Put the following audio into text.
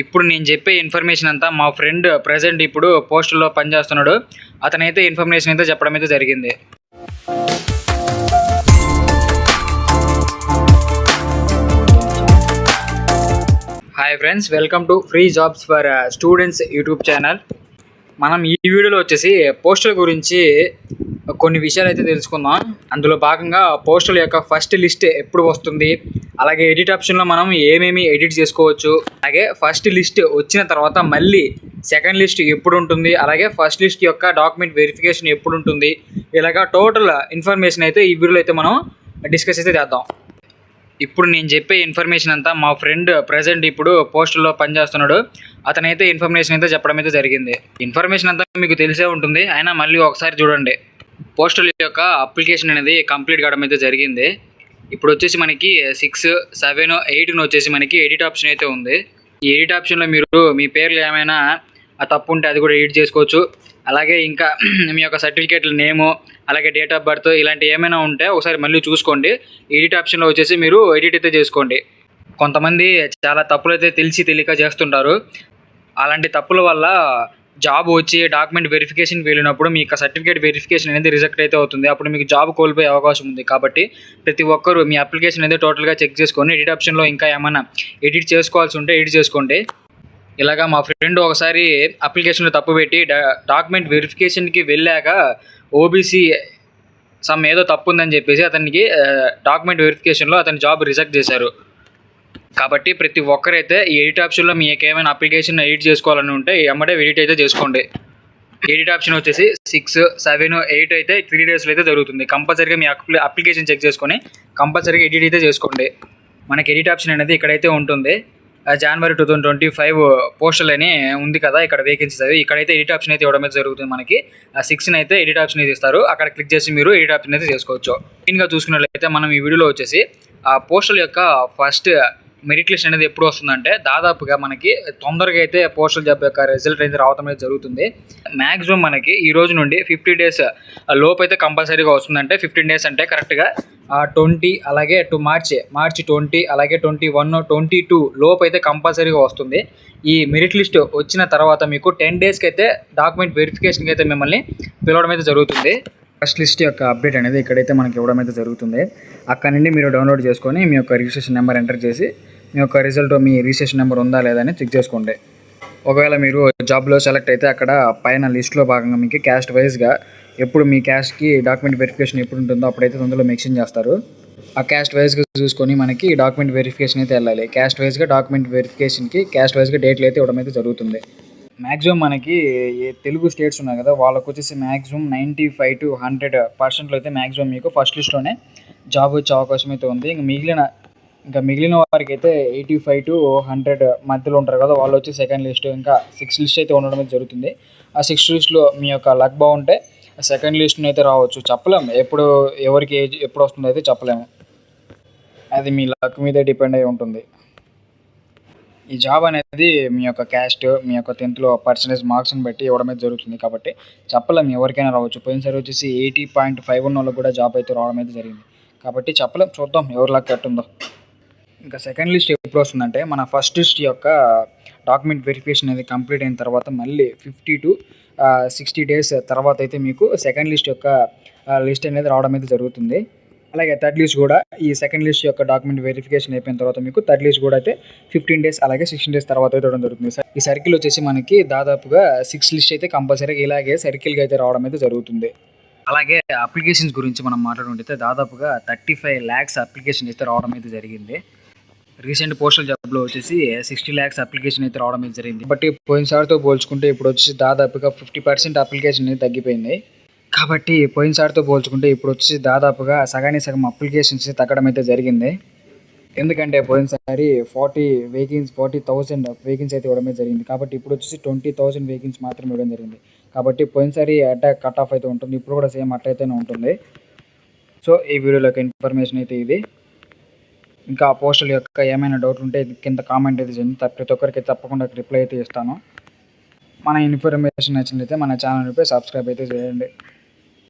ఇప్పుడు నేను చెప్పే ఇన్ఫర్మేషన్ అంతా మా ఫ్రెండ్ ప్రెజెంట్ ఇప్పుడు పోస్టుల్లో పనిచేస్తున్నాడు. అతనైతే ఇన్ఫర్మేషన్ అయితే చెప్పడం అయితే జరిగింది. Hi friends, welcome to free jobs for students YouTube channel. మనం ఈ వీడియోలో వచ్చేసి పోస్టుల గురించి కొన్ని విషయాలు అయితే తెలుసుకుందాం. అందులో భాగంగా పోస్టుల యొక్క ఫస్ట్ లిస్ట్ ఎప్పుడు వస్తుంది, అలాగే ఎడిట్ ఆప్షన్లో మనం ఏమేమి ఎడిట్ చేసుకోవచ్చు, అలాగే ఫస్ట్ లిస్ట్ వచ్చిన తర్వాత మళ్ళీ సెకండ్ లిస్ట్ ఎప్పుడు ఉంటుంది, అలాగే ఫస్ట్ లిస్ట్ యొక్క డాక్యుమెంట్ వెరిఫికేషన్ ఎప్పుడు ఉంటుంది, ఇలాగా టోటల్ ఇన్ఫర్మేషన్ అయితే ఈ వీడియోలో అయితే మనం డిస్కస్ అయితే చేద్దాం. ఇప్పుడు నేను చెప్పే ఇన్ఫర్మేషన్ అంతా మా ఫ్రెండ్ ప్రెజెంట్ ఇప్పుడు పోస్టుల్లో పనిచేస్తున్నాడు. అతనైతే ఇన్ఫర్మేషన్ అయితే చెప్పడం అయితే జరిగింది. ఇన్ఫర్మేషన్ అంతా మీకు తెలిసే ఉంటుంది, అయినా మళ్ళీ ఒకసారి చూడండి. పోస్టుల యొక్క అప్లికేషన్ అనేది కంప్లీట్ కావడం అయితే జరిగింది. ఇప్పుడు వచ్చేసి మనకి 6, 7, 8 వచ్చేసి మనకి ఎడిట్ ఆప్షన్ అయితే ఉంది. ఈ ఎడిట్ ఆప్షన్లో మీరు మీ పేర్లు ఏమైనా తప్పు ఉంటే అది కూడా ఎడిట్ చేసుకోవచ్చు. అలాగే ఇంకా మీ యొక్క సర్టిఫికేట్ల నేము, అలాగే డేట్ ఆఫ్ బర్త్ ఇలాంటి ఏమైనా ఉంటే ఒకసారి మళ్ళీ చూసుకోండి. ఎడిట్ ఆప్షన్లో వచ్చేసి మీరు ఎడిట్ అయితే చేసుకోండి. కొంతమంది చాలా తప్పులు అయితే తెలియక చేస్తుంటారు. అలాంటి తప్పుల వల్ల జాబ్ వచ్చి డాక్యుమెంట్ వెరిఫికేషన్కి వెళ్ళినప్పుడు మీ యొక్క సర్టిఫికేట్ వెరిఫికేషన్ అనేది రిజెక్ట్ అయితే అవుతుంది. అప్పుడు మీకు జాబ్ కోల్పోయే అవకాశం ఉంది. కాబట్టి ప్రతి ఒక్కరూ మీ అప్లికేషన్ అనేది టోటల్గా చెక్ చేసుకొని ఎడిట్ ఆప్షన్లో ఇంకా ఏమైనా ఎడిట్ చేసుకోవాల్సి ఉంటే ఎడిట్ చేసుకోండి. ఇలాగా మా ఫ్రెండ్ ఒకసారి అప్లికేషన్లో తప్పు పెట్టి డాక్యుమెంట్ వెరిఫికేషన్కి వెళ్ళాక ఓబీసీ సమ్ ఏదో తప్పు ఉందని చెప్పేసి అతనికి డాక్యుమెంట్ వెరిఫికేషన్లో అతని జాబ్ రిజెక్ట్ చేశారు. కాబట్టి ప్రతి ఒక్కరైతే ఈ ఎడిట్ ఆప్షన్లో మీకు ఏమైనా అప్లికేషన్ ఎడిట్ చేసుకోవాలని ఉంటే ఎమ్మడే ఎడిట్ అయితే చేసుకోండి. ఎడిట్ ఆప్షన్ వచ్చేసి 6, 7, 8 అయితే 3 డేస్లో అయితే జరుగుతుంది. కంపల్సరీగా మీ అప్లికేషన్ చెక్ చేసుకొని కంపల్సరీగా ఎడిట్ అయితే చేసుకోండి. మనకి ఎడిట్ ఆప్షన్ అనేది ఇక్కడైతే ఉంటుంది. జనవరి 2025 పోస్టులు అని ఉంది కదా, ఇక్కడ వేకెన్సీస్ అవి ఇక్కడైతే ఎడిట్ ఆప్షన్ అయితే ఇవ్వడం అయితే జరుగుతుంది. మనకి 6 అయితే ఎడిట్ ఆప్షన్ అయితే ఇస్తారు. అక్కడ క్లిక్ చేసి మీరు ఎడిట్ ఆప్షన్ అయితే చేసుకోవచ్చు. మెయిన్గా చూసుకున్నట్లయితే మనం ఈ వీడియోలో వచ్చేసి ఆ పోస్టుల యొక్క ఫస్ట్ మెరిట్ లిస్ట్ అనేది ఎప్పుడు వస్తుందంటే దాదాపుగా మనకి తొందరగా అయితే పోస్టల్ జాబ్ యొక్క రిజల్ట్ అయితే రావడం అయితే జరుగుతుంది. మ్యాక్సిమం మనకి ఈ రోజు నుండి 50 డేస్ లోపు అయితే కంపల్సరీగా వస్తుందంటే 15 డేస్ అంటే కరెక్ట్గా 20 అలాగే మార్చి 20 అలాగే 21, 22 లోపు అయితే కంపల్సరీగా వస్తుంది. ఈ మెరిట్ లిస్ట్ వచ్చిన తర్వాత మీకు 10 డేస్కి అయితే డాక్యుమెంట్ వెరిఫికేషన్కి అయితే మిమ్మల్ని పిలవడం అయితే జరుగుతుంది. ఫస్ట్ లిస్ట్ యొక్క అప్డేట్ అనేది ఇక్కడైతే మనకి ఇవ్వడం అయితే జరుగుతుంది. అక్కడ నుండి మీరు డౌన్లోడ్ చేసుకొని మీ యొక్క రిజిస్ట్రేషన్ నెంబర్ ఎంటర్ చేసి మీ యొక్క రిజల్ట్ మీ రిజిస్ట్రేషన్ నెంబర్ ఉందా లేదా అని చెక్ చేసుకోండి. ఒకవేళ మీరు జాబ్లో సెలెక్ట్ అయితే అక్కడ పైన లిస్ట్లో భాగంగా మీకు క్యాస్ట్ వైజ్గా ఎప్పుడు మీ క్యాస్ట్కి డాక్యుమెంట్ వెరిఫికేషన్ ఎప్పుడు ఉంటుందో అప్పుడైతే అందులో మెన్షన్ చేస్తారు. ఆ క్యాస్ట్ వైజ్గా చూసుకొని మనకి డాక్యుమెంట్ వెరిఫికేషన్ అయితే వెళ్ళాలి. క్యాస్ట్ వైజ్గా డాక్యుమెంట్ వెరిఫికేషన్కి క్యాస్ట్ వైజ్గా డేట్లు అయితే ఇవ్వడం అయితే జరుగుతుంది. మ్యాక్సిమం మనకి తెలుగు స్టేట్స్ ఉన్నాయి కదా, వాళ్ళకు వచ్చేసి మ్యాక్సిమం 95 to 100% అయితే మ్యాక్సిమం మీకు ఫస్ట్ లిస్ట్లోనే జాబ్ వచ్చే అవకాశం అయితే ఉంది. ఇంకా మిగిలిన వారికి అయితే 85 to 100 మధ్యలో ఉంటారు కదా, వాళ్ళు వచ్చి సెకండ్ లిస్ట్, ఇంకా 6 లిస్ట్ అయితే ఉండడం అయితే జరుగుతుంది. ఆ 6 లిస్ట్లో మీ యొక్క లక్ బాగుంటే సెకండ్ లిస్ట్ని అయితే రావచ్చు. చెప్పలేము ఎప్పుడు ఎవరికి ఏజ్ ఎప్పుడు వస్తుందో అయితే చెప్పలేము. అది మీ లక్ మీదే డిపెండ్ అయి ఉంటుంది. ఈ జాబ్ అనేది మీ యొక్క క్యాస్ట్, మీ యొక్క 10th పర్సెంటేజ్ మార్క్స్ని బట్టి ఇవ్వడం అయితే జరుగుతుంది. కాబట్టి చెప్పలేం ఎవరికైనా రావచ్చు. పోయినసారి వచ్చేసి 80.5 ఉన్న వాళ్ళకి కూడా జాబ్ అయితే రావడం అయితే జరిగింది. కాబట్టి చెప్పలేం, చూద్దాం ఎవరి లక్ ఎట్టుందో. ఇంకా సెకండ్ లిస్ట్ ఎప్పుడు వస్తుందంటే మన ఫస్ట్ లిస్ట్ యొక్క డాక్యుమెంట్ వెరిఫికేషన్ అనేది కంప్లీట్ అయిన తర్వాత మళ్ళీ 50 to 60 డేస్ తర్వాత అయితే మీకు సెకండ్ లిస్ట్ యొక్క లిస్ట్ అనేది రావడం అయితే జరుగుతుంది. అలాగే థర్డ్ లిస్ట్ కూడా ఈ సెకండ్ లిస్ట్ యొక్క డాక్యుమెంట్ వెరిఫికేషన్ అయిపోయిన తర్వాత మీకు థర్డ్ లిస్ట్ కూడా అయితే 15 డేస్ అలాగే 16 డేస్ తర్వాత అయితే రావడం జరుగుతుంది. ఈ సర్కిల్ వచ్చేసి మనకి దాదాపుగా 6 లిస్ట్ అయితే కంపల్సరీగా ఇలాగే సర్కిల్గా అయితే రావడం అయితే జరుగుతుంది. అలాగే అప్లికేషన్స్ గురించి మనం మాట్లాడుకుంటే దాదాపుగా 35 lakhs అప్లికేషన్ అయితే రావడం అయితే జరిగింది. రీసెంట్ పోస్టల్ జాబ్లో వచ్చేసి 60 lakhs అప్లికేషన్ అయితే రావడం అయితే జరిగింది. బట్ పోయినసారితో పోల్చుకుంటే ఇప్పుడు వచ్చేసి దాదాపుగా 50% అప్లికేషన్ అయితే తగ్గిపోయింది. కాబట్టి పోయినసారితో పోల్చుకుంటే ఇప్పుడు వచ్చి దాదాపుగా సగానికి సగం అప్లికేషన్స్ తగ్గడం అయితే జరిగింది. ఎందుకంటే పోయినసారి 40,000 వేకెన్సీ అయితే ఇవ్వడమే జరిగింది. కాబట్టి ఇప్పుడు వచ్చేసి 20,000 వేకెన్సీ మాత్రమే ఇవ్వడం జరిగింది. కాబట్టి పోయినసారి అటాక్ కట్ ఆఫ్ అయితే ఉంటుంది, ఇప్పుడు కూడా సేమ్ అట్టయితేనే ఉంటుంది. సో ఈ వీడియోలోకి ఇన్ఫర్మేషన్ అయితే ఇది. ఇంకా ఆ పోస్టుల యొక్క ఏమైనా డౌట్ ఉంటే కింద కామెంట్ అయితే చేయండి. ప్రతి ఒక్కరికి తప్పకుండా రిప్లై అయితే ఇస్తాను. మన ఇన్ఫర్మేషన్ నచ్చినట్లయితే మన ఛానల్పై సబ్స్క్రైబ్ అయితే చేయండి.